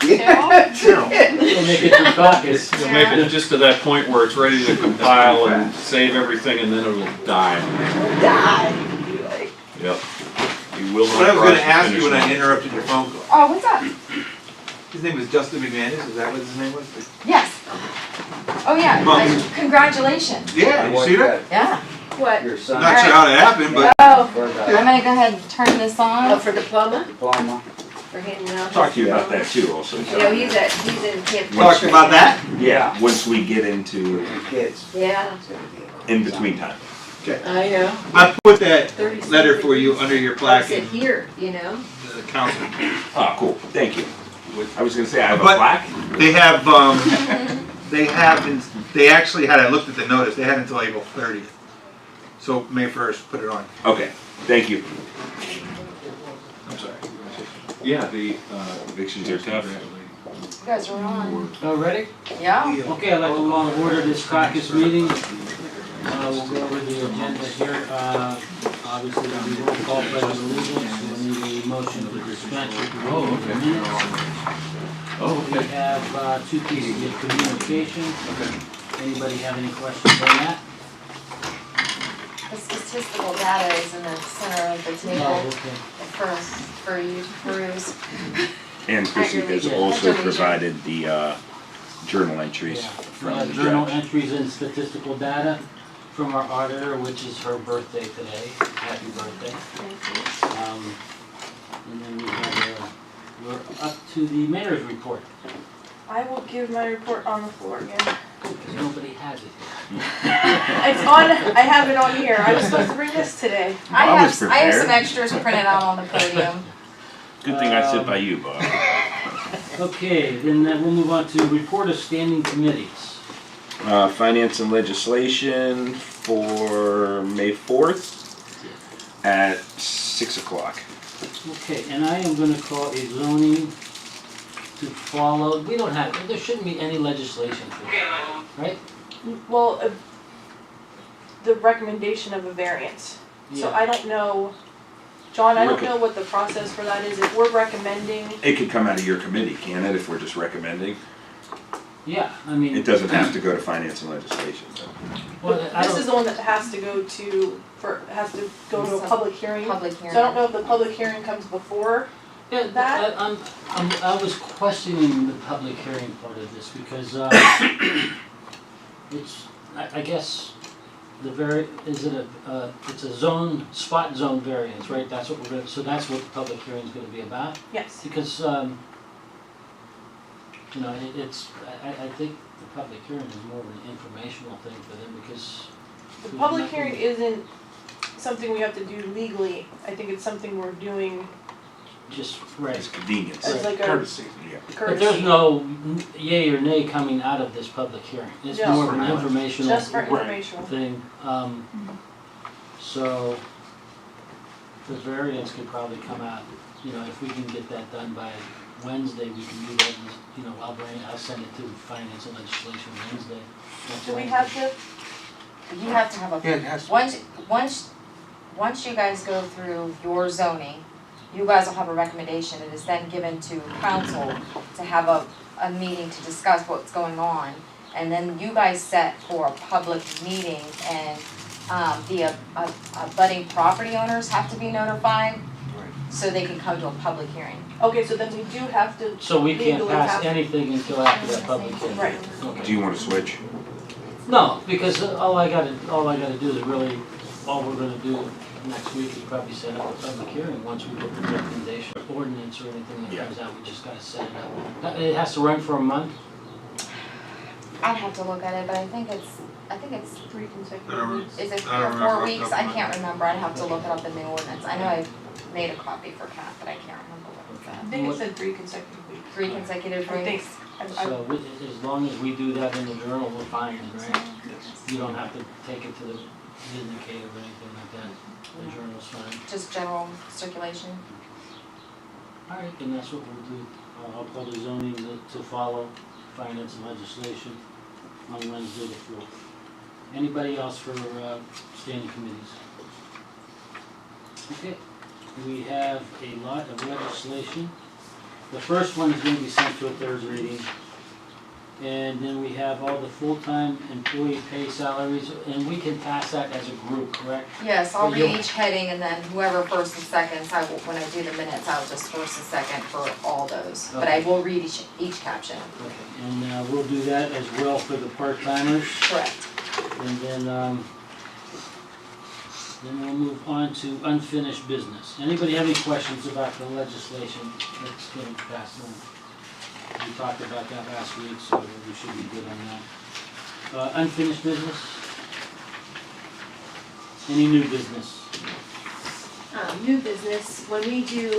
We'll make it through caucus. You'll make it just to that point where it's ready to compile and save everything, and then it'll die. Yep. You will not. What I was going to cross the ask finish you when I line. interrupted your phone call. Oh, what's up? His name was Justin McManus. Is that what his name was? Yes. Oh yeah, Mom. Congratulations. Yeah. You see that? Yeah. What? Your son. Not sure how it happened, but Oh, For I'm the gonna go ahead and turn this on. Oh, for diploma? diploma. For handing out? Talk to you about that too also. You know, he's in camp. talked about that. Yeah, once we get into For kids. Yeah, in between time. I know. I put that 30 letter for you under your I plaque said in here, you know? the council. Oh, cool, thank you. I was gonna say, I have a But- plaque. They have, they actually had, I looked at the notice, they had until April 30th. So May 1st, put it on. Okay, thank you. I'm sorry. Yeah, the, Evictions are tough. You guys are on. Oh, ready? Yeah. Okay, I'd like to call to order this caucus meeting. We'll go over the agenda here. Obviously, there'll be roll call pledge of allegiance. We'll need a motion to dispense with the roll of the minutes. We have two pieces of communication. Anybody have any questions on that? The statistical data is in the center of the Oh, table okay. for you to peruse. And Chrissy has Yeah. also provided the journal entries Yeah. from the Journal judge. entries and statistical data from our auditor, which is her birthday today. Happy birthday. And then we have, we're up to the mayor's report, I will give my report on the floor again. because nobody has it here. It's on, I have it on here. I was supposed to bring this today. I Bob have was some prepared. extras printed out on the podium. Good thing I sit by you, Bob. Okay, then we'll move on to report of standing committees. Finance and legislation for May 4th at 6 o'clock. Okay, and I am gonna call a zoning to follow, we don't have, there shouldn't be any legislation for that, right? Well, the recommendation of a variance. So Yeah. I don't know, John, I don't Okay. know what the process for that is. If we're recommending, It could come out of your committee, can it, if we're just recommending? Yeah, I mean. It doesn't have to go to finance and legislation, so. Well, I this don't- is the one that has to go to, has to go to a public hearing. Public So hearing. I don't know if the public hearing comes before. Yeah, that- I was questioning the public hearing part of this because, it's, I guess, it's a spot zone variance, right? That's what so that's what the public hearing is gonna be about? Yes. Because, I think the public hearing is more of an informational thing for them because. The public hearing isn't something we have to do legally. I think it's something we're doing Just, right. It's convenience. as like a Courtesy, yeah. But there's no yay or nay coming out of this public hearing. It's Just more of for an knowledge. informational Just for informational. thing. So the variance could probably come out, if we can get that done by Wednesday, we can do that, and, I'll send it to finance and legislation Wednesday. Next Do we Wednesday. have to, You have to have a, Yeah, it has to. once you guys go through your zoning, you guys will have a recommendation. It is then given to council to have a meeting to discuss what's going on. And then you guys set for a public meeting and the budding property owners have to be notified so they can come to a public hearing. okay, so then we do have to, So we can't legally pass have- anything until after that public hearing? Right. Okay. Do you wanna switch? No, because all I gotta do is really, all we're gonna do next week is probably set up a public hearing once we get the recommendation, ordinance or anything that Yeah. comes out, we just gotta set it up. It has to run for a month? I'd have to look at it, but I think it's 3 I consecutive don't weeks. is it I don't 3 or 4 remember off the weeks? top I of my can't head. remember. I'd have to look it up in the ordinance. I know I made a copy for Kat, but I can't remember what it I said. think it said 3 consecutive weeks. 3 consecutive I think. weeks. I- So as long as we do that in the journal, we're fine, right? You don't have to take it to the Vindicator or anything like that, the journal's fine. Just general circulation. Alright, then that's what we'll do. I'll call the zoning to follow finance and legislation on Wednesday the 4th. Anybody else for standing committees? Okay, we have a lot of legislation The first one is gonna be sent to a third reading. And then we have all the full-time employee pay salaries, and we can pass that as a group, correct? Yes, I'll But read you'll- each heading and then whoever first and seconds, when I do the minutes, I'll just first and second for all those. But I will read each caption, Okay, and we'll do that as well for the part-timers. correct. And then we'll move on to unfinished business. Anybody have any questions about the legislation that's getting passed on? We talked about that last week, so we should be good on that. Unfinished business? Any new business? New business, when we do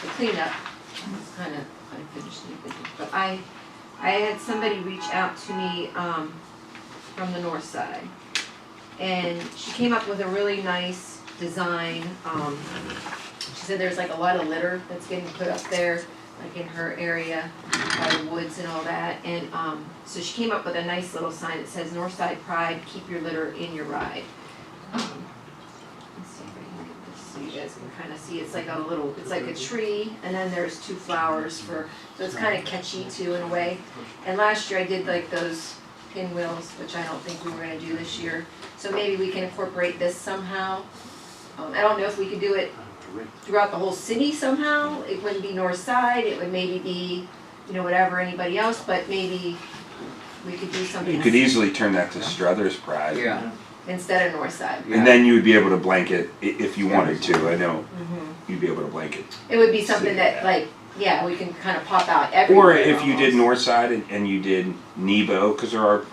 the cleanup, it's kind of unfinished new business, but I had somebody reach out to me, from the north side. And she came up with a really nice design, she said there's like a lot of litter that's getting put up there, like in her area, by the woods and all that, and, so she came up with a nice little sign that says Northside Pride, keep your litter in your ride. Let's see if I can get this so you guys can kind of see, it's like a little, it's like a tree, and then there's 2 flowers so it's kind of catchy too in a way. And last year I did like those pinwheels, which I don't think we were gonna do this year, so maybe we can incorporate this somehow. I don't know if we could do it throughout the whole city somehow. It wouldn't be north side, it would maybe be, whatever anybody else, but maybe we could do something. You could easily turn that to Struthers Pride. Yeah. Instead of north side. And then you would be able to blanket, if you wanted to, I know, Mhm. you'd be able to blanket. It would be something that like, yeah, we can kind of pop out everywhere. Or if you did almost. north side and you did Nebo, because there are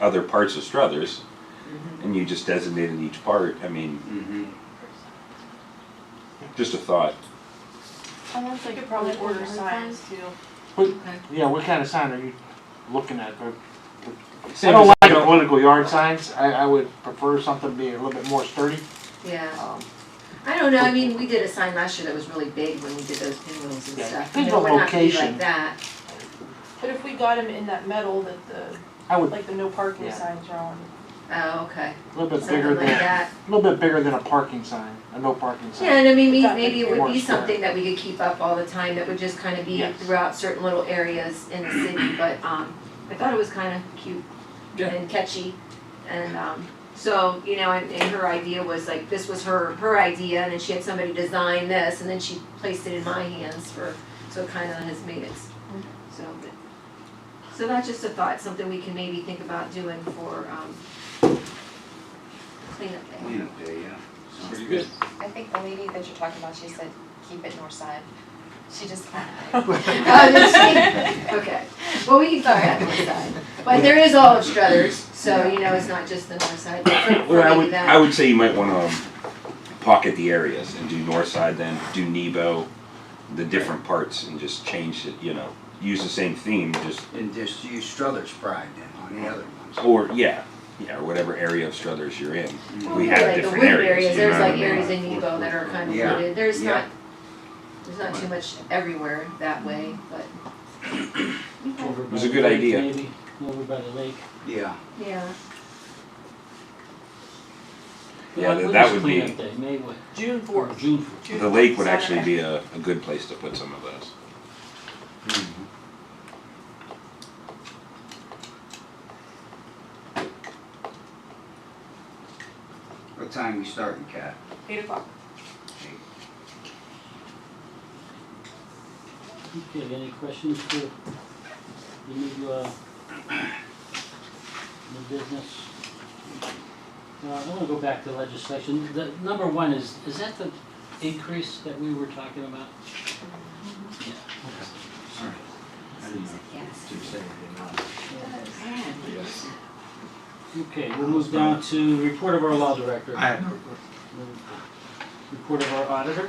other parts of Struthers, and you just designated each part, I mean, Mm-hmm. just a thought. You could probably order signs too. Yeah, what kind of sign are you looking at? I Same don't as- like the political yard signs. I would prefer something being a little bit more sturdy. Yeah. I don't know, I mean, we did a sign last year that was really big when we did those pinwheels and Yeah, stuff. think It of would not be location. like that. But if we got them in that metal that I would like the no parking Yeah. signs are on. Oh, okay. a little bit Something bigger like than that. a little bit bigger than a parking sign, a no parking sign. Yeah, and I mean, That maybe it would more be square. something that we could keep up all the time, that would just kind of be Yes. throughout certain little areas in the city, but, I thought it was kind of cute and catchy, and, so, and her idea was like, this was her idea, and then she had somebody design this, and then she placed it in my hands so it kind of has made it, so that's just a thought, something we can maybe think about doing for, cleanup day. Cleanup day, yeah. Pretty good. I think the lady that you're talking about, she said, keep it north side. She just. Oh, did she? Okay, well, we can talk about north side, but there is all of Struthers, so, it's not just the north side, but for Well, maybe that. I would say you might want to pocket the areas and do north side, then do Nebo, the different parts, and just change it, use the same theme, just, And just use Struthers Pride then on the other ones. or, or whatever area of Struthers you're in. Well, We yeah, have like the different wooded areas, you there's know what I like mean? areas in Nebo that are kind of Yeah. wooded, there's Yeah. not too much everywhere that way, but. Over by was a the good lake, idea. Maybe, over by the lake. Yeah. Yeah, Yeah, When that is would be- cleanup day? May what? June 4th. June 4th. June The lake would 4th, actually Saturday. be a good place to put some of those. What time you starting, Kat? 8 o'clock. Okay, any questions for the new business? I wanna go back to legislation. The number one is that the increase that we were talking about? Yeah. Okay, we'll move down to report of our law director. I have no Report of our auditor.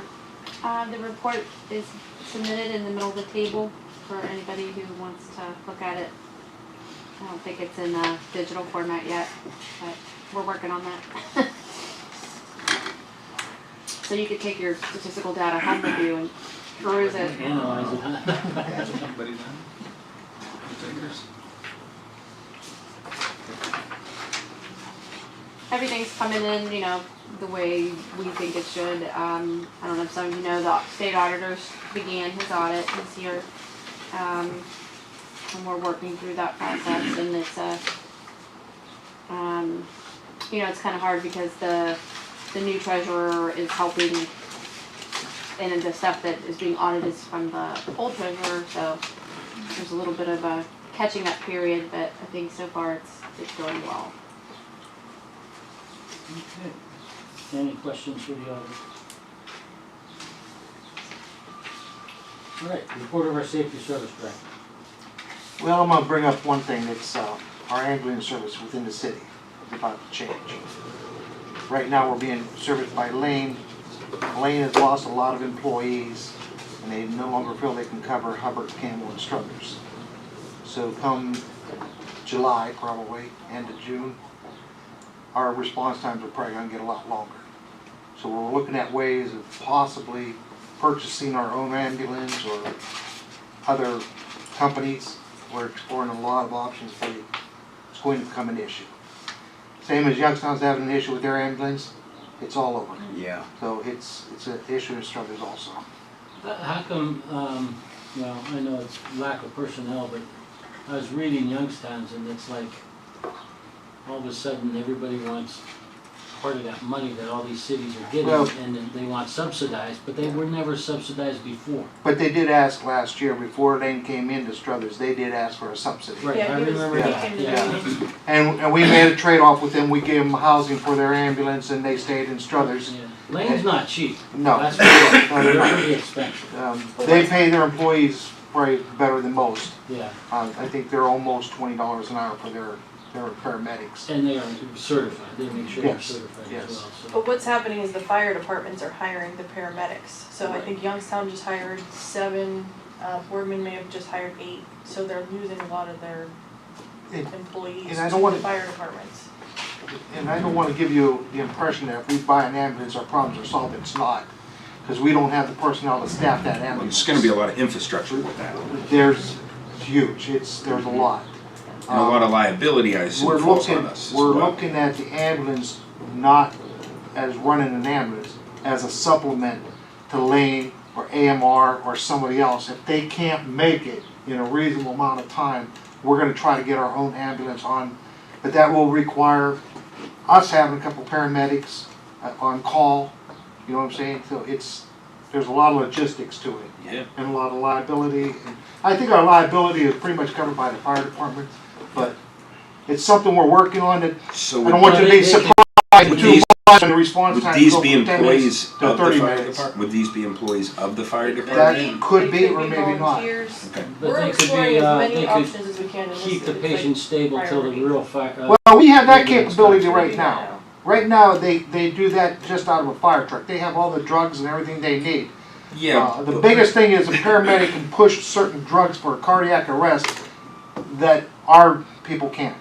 The report is submitted in the middle of the table for anybody who wants to look at it. I don't think it's in a digital format yet, but we're working on that. So you could take your statistical data home with you and peruse it. Analyze it, huh? Anybody done? Takers? Everything's coming in, the way we think it should. I don't know if some of you know, the state auditors began his audit. He's here And we're working through that process, and it's you know, it's kind of hard because the new treasurer is helping, and the stuff that is being audited is from the old treasurer, so there's a little bit of a catching up period, but I think so far it's going well. Okay. Any questions for the auditor? All right, report of our safety service director. Well, I'm gonna bring up one thing, it's, our ambulance service within the city is about to change. Right now, we're being serviced by Lane. Lane has lost a lot of employees, and they no longer feel they can cover Hubbard, Campbell, and Struthers. So come July, probably, end of June, our response times are probably gonna get a lot longer. So we're looking at ways of possibly purchasing our own ambulance or other companies. We're exploring a lot of options, but it's going to become an issue. Same as Youngstown's having an issue with their ambulance, it's all over. Yeah. So it's an issue in Struthers also. How come, well, I know it's lack of personnel, but I was reading Youngstown's and it's like, all of a sudden, everybody wants part of that money that all these cities are getting, Well, and then they want subsidized, but they were never subsidized before. But they did ask last year, before Lane came into Struthers, they did ask for a subsidy. Right, Yeah, I he was remember yeah, that, speaking to yeah. me. And we made a trade-off with them, we gave them housing for their ambulance and they stayed in Struthers. Yeah. Lane's not cheap. No. That's for sure. No, they're They're not. pretty expensive, They pay their employees probably better than most. yeah. I think they're almost $20 an hour for their paramedics. And they are certified, they make sure they're Yes, certified yes. as well, so. But what's happening is the fire departments are hiring the paramedics. So I think Youngstown just hired 7, Boardman may have just hired 8. So they're losing a lot of their And- employees and I to don't wanna- the fire departments. And I don't want to give you the impression that if we buy an ambulance, our problems are solved. It's not. Because we don't have the personnel to staff that ambulance. There's gonna be a lot of infrastructure with that, There's, it's huge. There's a lot. and a lot of liability, I assume, We're falls looking, on us as we're well. looking at the ambulance not as running an ambulance, as a supplement to Lane or AMR or somebody else. If they can't make it in a reasonable amount of time, we're gonna try to get our own ambulance on. But that will require us having a couple paramedics on call, you know what I'm saying? So there's a lot of logistics to it. Yeah. And a lot of liability. And I think our liability is pretty much covered by the fire department, but it's something we're working on that So I don't want you to be surprised would too these- much when the response would time these go be from 10 minutes employees to of the 30 fire minutes. department? Would these be employees of the fire It department? Could be or maybe not. volunteers. Okay. But We're they could exploring be, as they many could options as we can in this. keep the it's like patient stable till the priority. real fire. Well, we have that ambulance capability comes. right now. Right now, they do that just out of a fire truck. They have all the drugs and everything they need. Yeah. The but- biggest thing is a paramedic can push certain drugs for cardiac arrest that our people can't,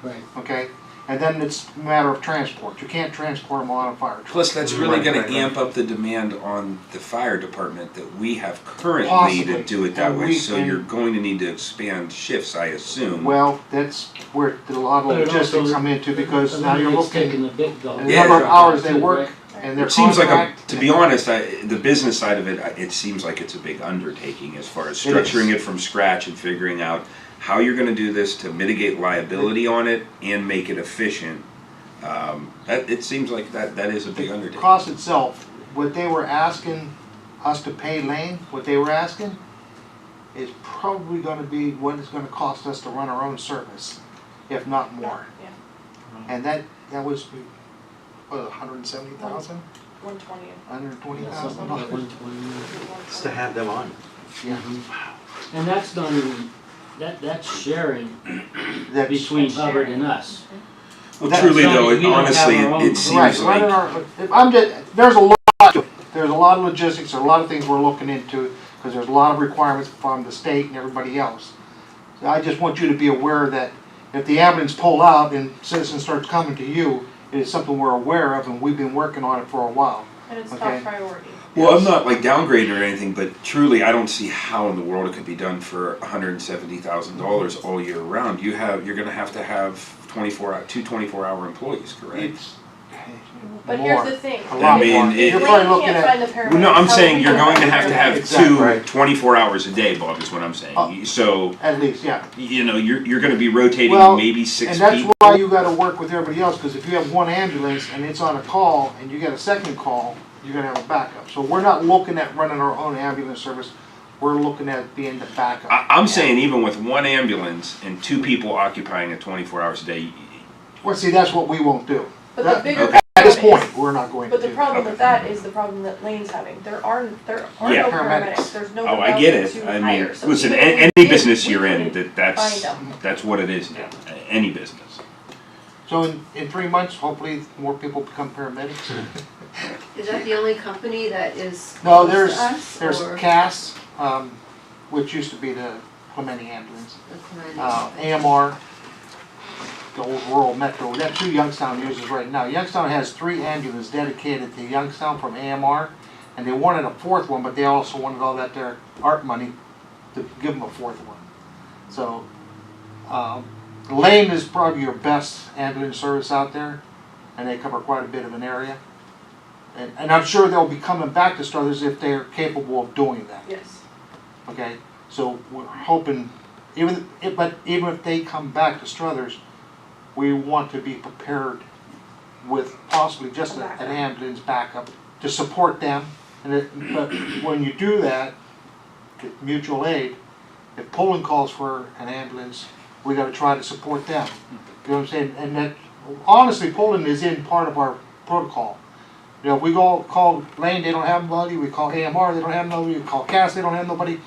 Right. okay? And then it's a matter of transport. You can't transport them on a fire truck. Plus, that's really Right, gonna right, amp up the demand on the fire department that we have currently Possibly. to do it that And way, we- so and- you're going to need to expand shifts, I assume. Well, that's where a lot of But it logistics also come into, because now you're eliminates taking looking the big, the at whole the Yeah. number of truck hours out they too, work right? and their It seems like contract. to be honest, the business side of it, it seems like it's a big undertaking as far as It is. structuring it from scratch and figuring out how you're gonna do this to mitigate liability on it and make it efficient. It seems like that is a big The undertaking. cost itself, what they were asking us to pay Lane, what they were asking, is probably gonna be what it's gonna cost us to run our own service, if not more. Yeah, And that was, what, 170,000? 120. 120,000? Something like 120. Just to have them on. Yeah. And that's not even, that's sharing That's between Hubbard and us. Well, That's truly not- though, we it, don't have honestly, our own- it right. seems like running our- there's a lot to it. There's a lot of logistics, there's a lot of things we're looking into, because there's a lot of requirements from the state and everybody else. I just want you to be aware that if the ambulance pull out and citizens start coming to you, it is something we're aware of and we've been working on it for a while. And it's Okay. top priority. Well, I'm not like downgrading or anything, but truly, I don't see how in the world it could be done for $170,000 all year round. You're gonna have to have 24-hour employees, correct? It's, But More. here's the thing. A lot mean, more. it- You're probably Lane looking can't at, find the paramedics. No, I'm How saying we you're gonna going to find have Exactly. two Right. 24 hours a day, Bob, is what I'm saying. So, at least, yeah. you know, you're gonna be rotating Well, maybe 6 And that's people. why you gotta work with everybody else, because if you have one ambulance and it's on a call and you get a second call, you're gonna have a backup. So we're not looking at running our own ambulance service, we're looking at being the backup. I'm saying even with one ambulance and 2 people occupying it 24 hours a day, Well, see, that's what we won't do. But That- the bigger okay. At this problem point, we're not going is, to but the do. problem Okay. with that is the problem that Lane's having. There are Yeah. no Paramedics. paramedics, there's no oh, I get enough it. to I mean, hire. So listen, even if we any did, business we you're in, couldn't that's find them. that's what it is now. Any business. So in 3 months, hopefully, more people become paramedics. Is that the only company that is No, close there's, to us, there's or- Cass, which used to be the Clementi ambulance. The Clementi? AMR, the old rural metro, that's who Youngstown uses right now. Youngstown has 3 ambulances dedicated to Youngstown from AMR, and they wanted a 4th one, but they also wanted all that their art money to give them a 4th one. So, Lane is probably your best ambulance service out there, and they cover quite a bit of an area. And I'm sure they'll be coming back to Struthers if they're capable of doing that. Yes. Okay, so we're hoping, but even if they come back to Struthers, we want to be prepared with possibly just an ambulance backup to support them. But when you do that, mutual aid, if Poland calls for an ambulance, we gotta try to support them. You know what I'm saying? And that, honestly, Poland is in part of our protocol. You know, we go call Lane, they don't have nobody, we call AMR, they don't have nobody, we call Cass, they don't have nobody.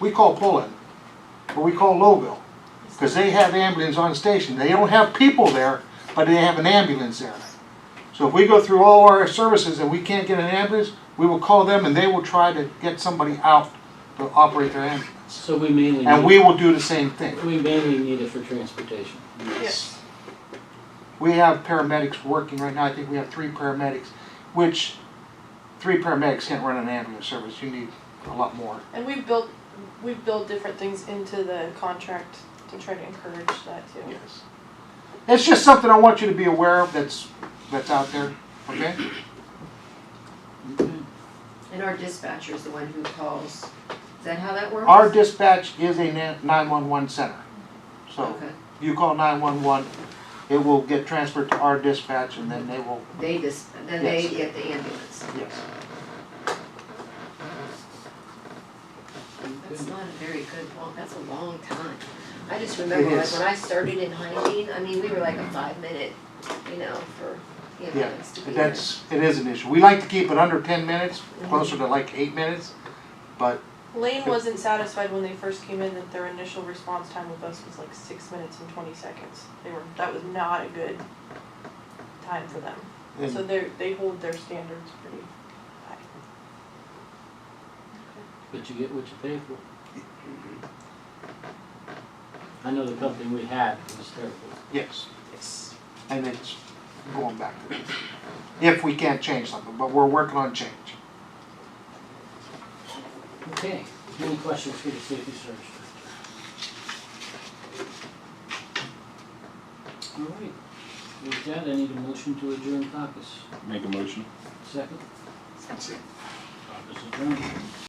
We call Poland, or we call Lowville, because they have ambulance on station. They don't have people there, but they have an ambulance there. So if we go through all our services and we can't get an ambulance, we will call them and they will try to get somebody out to operate their ambulance. So we mainly And need, we will do the same thing. we mainly need it for transportation. Yes. We have paramedics working right now. I think we have 3 paramedics, which 3 paramedics can't run an ambulance service. You need a lot more. And we've built different things into the contract to try to encourage that too. Yes. It's just something I want you to be aware of that's out there, okay? Okay. And our dispatcher is the one who calls. Is that how that works? Our dispatch is a 911 center. So Okay. you call 911, it will get transferred to our dispatch and then they will, Then they Yes. get the ambulance. yes. That's not a very that's a long time. I just remember It like is. when I started in hygiene, I mean, we were like a 5-minute, for the Yeah, ambulance to be there. it is an issue. We like to keep it under 10 minutes, closer to like 8 minutes, but Lane wasn't satisfied when they first came in that their initial response time with us was like 6 minutes and 20 seconds. That was not a good time for them. and So they hold their standards pretty high. But you get what you pay for. I know the company we had was terrible. yes, and it's going back to that. If we can't change something, but we're working on change. Okay, any questions for the safety service director? All right, with that, I need a motion to adjourn caucus. Make a motion. Second? Caucus adjourned.